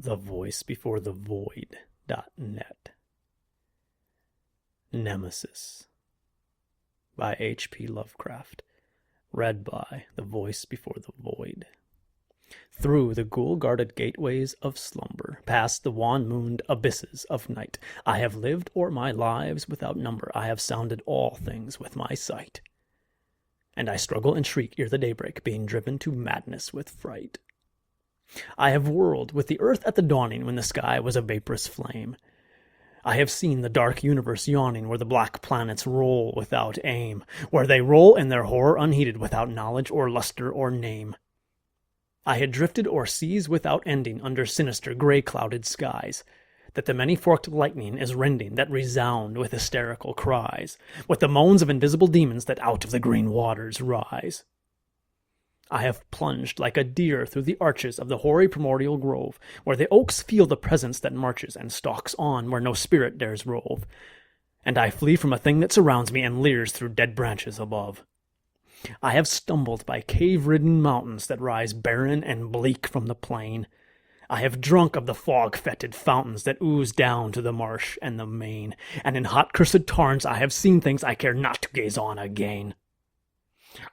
The Voice Before the Void.net. Nemesis by H.P. Lovecraft. Read by The Voice Before the Void. Through the ghoul-guarded gateways of slumber, past the wan-mooned abysses of night, I have lived o'er my lives without number. I have sounded all things with my sight. And I struggle and shriek ere the daybreak, being driven to madness with fright. I have whirled with the earth at the dawning, when the sky was a vaporous flame. I have seen the dark universe yawning, where the black planets roll without aim, where they roll in their horror unheeded, without knowledge or luster or name. I had drifted o'er seas without ending, under sinister gray-clouded skies, that the many-forked lightning is rending, that resound with hysterical cries, with the moans of invisible demons that out of the green waters rise. I have plunged like a deer through the arches of the hoary primordial grove, where the oaks feel the presence that marches and stalks on where no spirit dares rove, and I flee from a thing that surrounds me and leers through dead branches above. I have stumbled by cave-ridden mountains that rise barren and bleak from the plain. I have drunk of the fog-fetid fountains that ooze down to the marsh and the main, and in hot cursed tarns I have seen things I care not to gaze on again.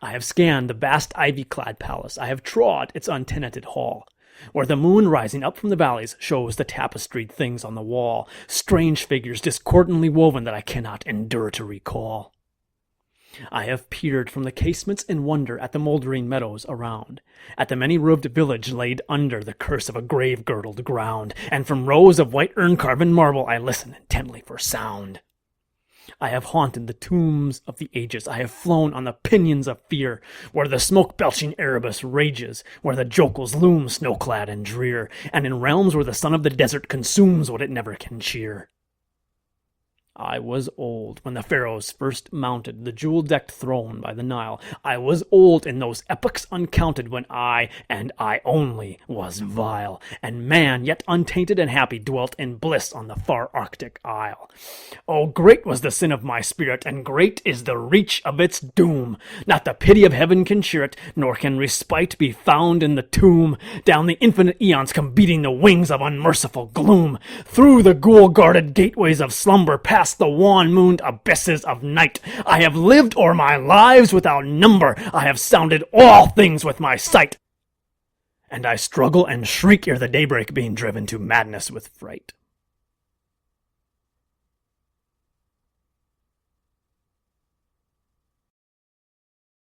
I have scanned the vast ivy-clad palace. I have trod its untenanted hall, where the moon rising up from the valleys shows the tapestried things on the wall, strange figures discordantly woven that I cannot endure to recall. I have peered from the casements in wonder at the mouldering meadows around, at the many-roofed village laid under the curse of a grave-girdled ground, and from rows of white urn-carven marble I listen intently for sound. I have haunted the tombs of the ages. I have flown on the pinions of fear, where the smoke-belching Erebus rages, where the jocals loom snow-clad and drear, and in realms where the sun of the desert consumes what it never can cheer. I was old when the pharaohs first mounted the jewel-decked throne by the Nile. I was old in those epochs uncounted when I, and I only, was vile, and man, yet untainted and happy, dwelt in bliss on the far Arctic isle. Oh, great was the sin of my spirit, and great is the reach of its doom. Not the pity of heaven can cheer it, nor can respite be found in the tomb. Down the infinite eons come beating the wings of unmerciful gloom. Through the ghoul-guarded gateways of slumber, past the wan-mooned abysses of night, I have lived o'er my lives without number. I have sounded all things with my sight. And I struggle and shriek ere the daybreak, being driven to madness with fright.